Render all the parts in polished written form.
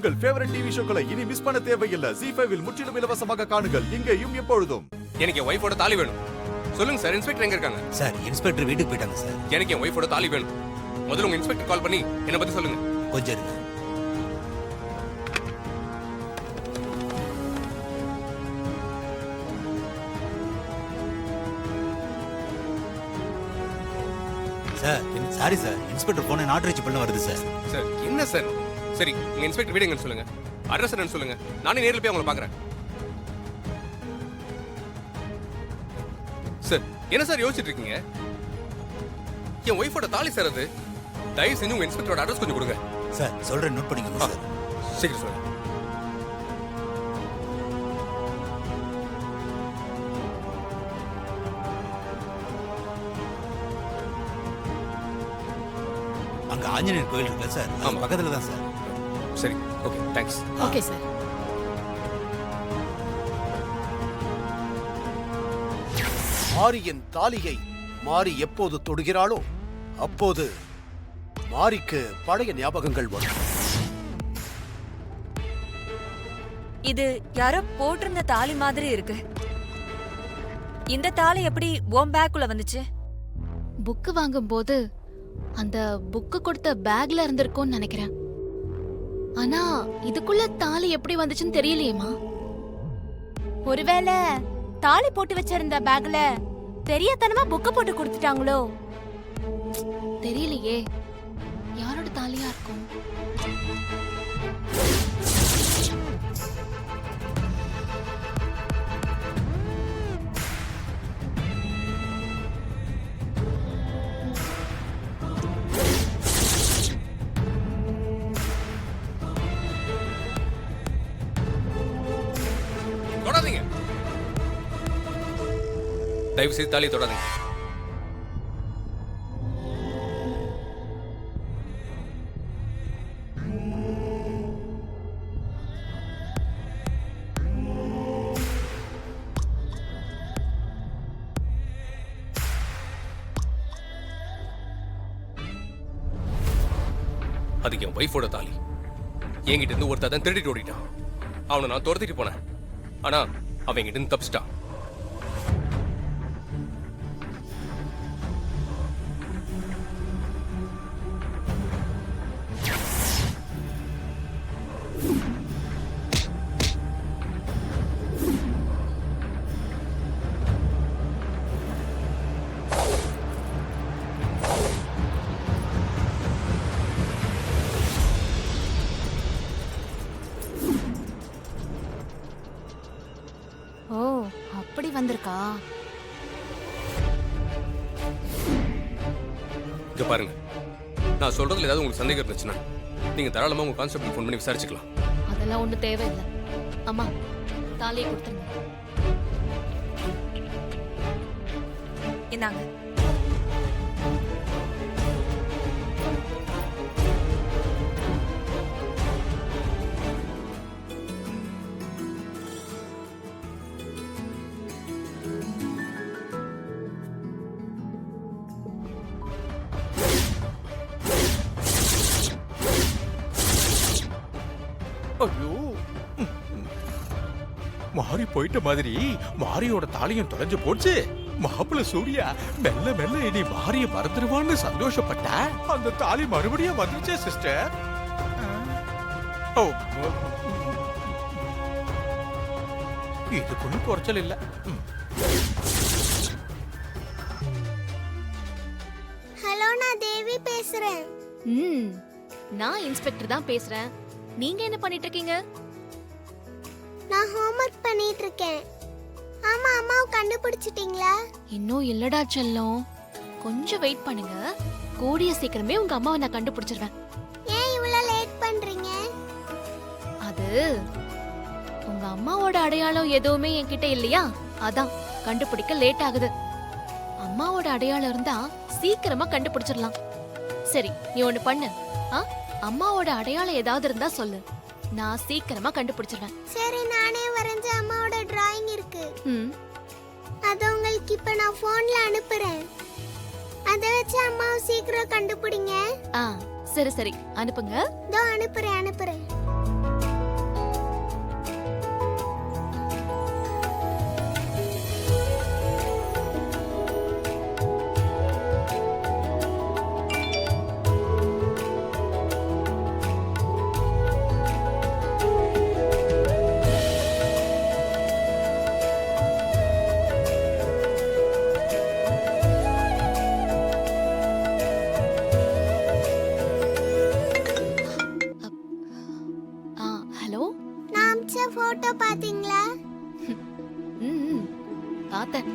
உங்கள் favourite TV ஷோக்களை இனி miss பண்ண தேவையில்லை. ZEE5 இல் முற்றிலும் இலவசமாக காணுங்கள், இங்கேயும் எப்பொழுதும். எனக்கு என் ஒய்ஃபோட தாலி வேணும். சொல்லுங்க சார், இன்ஸ்பெக்டர் எங்க இருக்காங்க? சார், இன்ஸ்பெக்டர் வீட்டுக்கு போயிட்டாங்க சார். எனக்கு என் ஒய்ஃபோட தாலி வேணும். முதல்ல உங்க இன்ஸ்பெக்டர் கால் பண்ணி என்ன பத்தி சொல்லுங்க. கொஞ்சம் இருங்க. சார், சாரி சார், இன்ஸ்பெக்டர் போன நாட் ரீச் பண்ண வருது சார். சார் என்ன சார்? சரி, உங்க இன்ஸ்பெக்டர் வீடு எங்கன்னு சொல்லுங்க, அட்ரஸ் என்னன்னு சொல்லுங்க, நானே நேரில் போய் அவங்களை பார்க்குறேன். சார் என்ன சார் யோசிச்சுட்டு இருக்கீங்க? என் ஒய்ஃபோட தாலி சார் அது. தயவு செஞ்சு உங்க இன்ஸ்பெக்டரோட அட்ரஸ் கொஞ்சம் கொடுங்க. சார் சொல்றேன், நோட் பண்ணிக்கோங்க சார். சீக்கிரம் சொல்லுங்க. அங்க ஆஞ்சநேயர் கோயில் இருக்குல்ல சார், ஆமா பக்கத்துல தான் சார். சரி, ஓகே, தேங்க்ஸ். Okay sir. மாரியின் தாலியை மாரி எப்போது தொடுகிறாளோ அப்போது மாரிக்கு பழைய ஞாபகங்கள் வரும். இது யாரோ போட்டிருந்த தாலி மாதிரி இருக்கு. இந்த தாலி எப்படி உன் பேக்குள்ள வந்துச்சு? புக்கு வாங்கும்போது அந்த புக்கு கொடுத்த பேக்ல இருந்திருக்கும்னு நினைக்கிறேன். ஆனா இதுக்குள்ள தாலி எப்படி வந்துச்சுன்னு தெரியலையேமா. ஒருவேளை தாலி போட்டு வச்சிருந்த பேக்ல தெரியாதனமா புக்க போட்டு கொடுத்துட்டாங்களோ? தெரியலையே, யாரோட தாலியா இருக்கும்? தொடாதீங்க, தயவு செய்து தாலியை தொடாதீங்க. அதுக்கு என் ஒய்ஃபோட தாலி. என்கிட்ட இருந்து ஒருத்தர் தான் திருடிட்டு ஓடிட்டான். அவனை நான் துரத்திட்டு போனேன், ஆனா அவன் என்கிட்ட இருந்து தப்பிச்சிட்டான். ஓ, அப்படி வந்திருக்கா? இங்க பாருங்க, நான் சொல்றதுல ஏதாவது உங்களுக்கு சந்தேகம் இருந்துச்சுன்னா நீங்க தாராளமா உங்க கான்ஸ்டபிள் ஃபோன் பண்ணி விசாரிச்சுக்கலாம். அதெல்லாம் ஒண்ணு தேவையில்லை. அம்மா, தாலியை கொடுத்துருங்க. இந்தாங்க. ஐயோ, மாறி போயிட்ட மாதிரி மாரியோட தாலியும் தொலைஞ்சு போச்சு. மாப்பிள்ள சூர்யா மெல்ல மெல்ல இனி மாரிய மறந்துடுவான்னு சந்தோஷப்பட்ட அந்த தாலி மறுபடியும் வந்துச்சே சிஸ்டர். ஓ, இதுக்கு ஒன்றும் குறைச்சல் இல்ல. ஹலோ, நான் தேவி பேசுறேன். நான் இன்ஸ்பெக்டர் தான் பேசுறேன். நீங்க என்ன பண்ணிட்டு இருக்கீங்க? நான் ஹோம்வொர்க் பண்ணிட்டு இருக்கேன். ஆமா, அம்மாவை கண்டுபிடிச்சிட்டீங்களா? இன்னும் இல்லடா செல்லம், கொஞ்சம் வெயிட் பண்ணுங்க. கூடிய சீக்கிரமே உங்க அம்மாவை நான் கண்டுபிடிச்சிருவேன். ஏன் இவ்வளவு லேட் பண்றீங்க? அது உங்க அம்மாவோட அடையாளம் எதுவுமே என்கிட்ட இல்லையா, அதான் கண்டுபிடிக்க லேட் ஆகுது. அம்மாவோட அடையாளம் இருந்தா சீக்கிரமா கண்டுபிடிச்சிடலாம். சரி, நீ ஒண்ணு பண்ணு. அம்மாவோட அடையாளம் ஏதாவது இருந்தா சொல்லு, நான் சீக்கிரமா கண்டுபிடிச்சிருவேன். சரி, நானே வரைஞ்ச அம்மாவோட டிராயிங் இருக்கு. அத உங்களுக்கு இப்ப நான் போன்ல அனுப்புறேன். அத வச்சு அம்மாவை சீக்கிரம் கண்டுபிடிங்க. சரி சரி, அனுப்புங்க. இதோ அனுப்புறேன். ஹலோ நான் அமிச்ச போட்டோ பாத்தீங்களா? ம் பார்த்தேன்.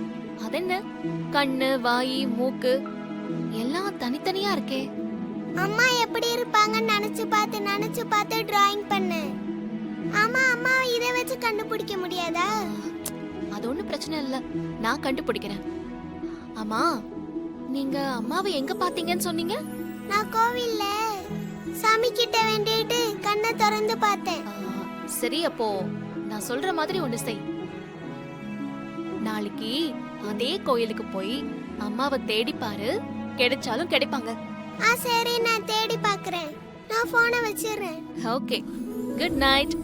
அதென்ன கண்ணு வாய் மூக்கு எல்லாம் தனித்தனியா இருக்கே. அம்மா எப்படி இருப்பாங்கன்னு நினைச்சு பார்த்து டிராயிங் பண்ணேன். ஆமா, அம்மா இதை வச்சு கண்டுபிடிக்க முடியாதா? அது ஒண்ணும் பிரச்சனை இல்ல, நான் கண்டுபிடிக்கிறேன். ஆமா, நீங்க அம்மாவை எங்க பாத்தீங்கன்னு சொன்னீங்க? நான் கோவில்ல சாமி கிட்ட வேண்டிட்டு கண்ணை திறந்து பார்த்தேன். சரி, அப்போ நான் சொல்ற மாதிரி ஒண்ணு செய். நாளைக்கு அதே கோயிலுக்கு போய் அம்மாவை தேடி பாரு, கிடைச்சாலும் கிடைப்பாங்க. சரி, நான் தேடி பார்க்கறேன். நான் போனை வச்சிடுறேன். Okay, good night.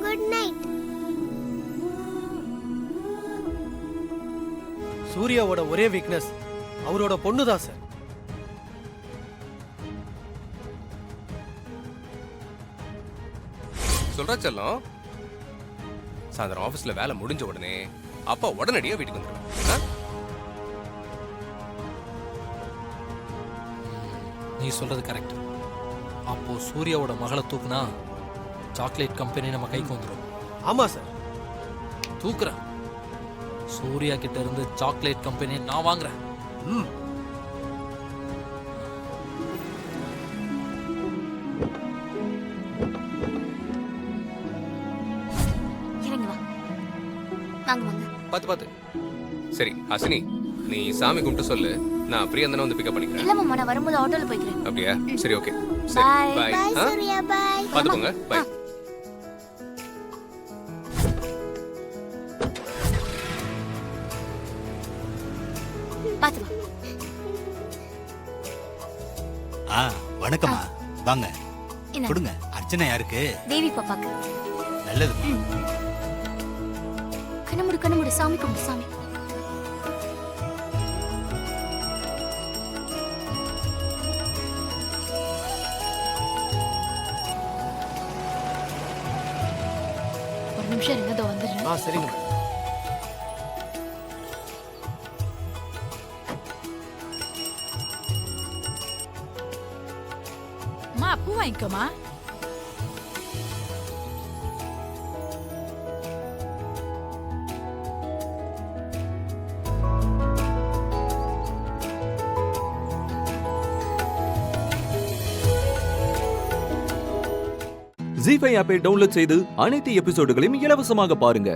Good night. சூர்யாவோட ஒரே வீக்னஸ் அவரோட பொண்ணு தான் சார். சொல்றா செல்லம், சாயந்தரம் ஆபீஸ்ல வேலை முடிஞ்ச உடனே அப்பா உடனடியா வீட்டுக்கு வந்துருவேன். நீ சொல்றது கரெக்ட். அப்போ சூர்யாவோட மகளை தூக்குனா சாக்லேட் கம்பெனி நம்ம கைக்கு வந்துடும். ஆமா சார். தூக்குறேன். சூர்யா கிட்ட இருந்து சாக்லேட் கம்பெனி நான் வாங்குறேன். இறங்கி வா. வாங்க வாங்க. பாத்து சரி ஹாசினி, நீ சாமி கும்பிட்டு சொல்லு, நான் பிரியா தானே வந்து பிக்கப் பண்ணிக்கிறேன். இல்ல மாமா, நான் வரும்போது ஆட்டோல போய்க்கிறேன். அப்படியா? சரி, okay. Bye. Bye. Bye Surya, bye. பாத்து போங்க. பை. பாத்து வா. வணக்கம்மா. வாங்க என்ன? கொடுங்க. அர்ச்சனை யாருக்கு? தேவி பாப்பாக்கு. நல்லது. கண்ணு மூடு, சாமி கும்பிடு. சாமி ஒரு நிமிஷம் இருங்க, இதோ வந்துடுறேன். சரிங்க மேடம். பூ வாங்கிக்கோமா. ஜீ5 ஆப்பை டவுன்லோட் செய்து அனைத்து எபிசோடுகளையும் இலவசமாக பாருங்க.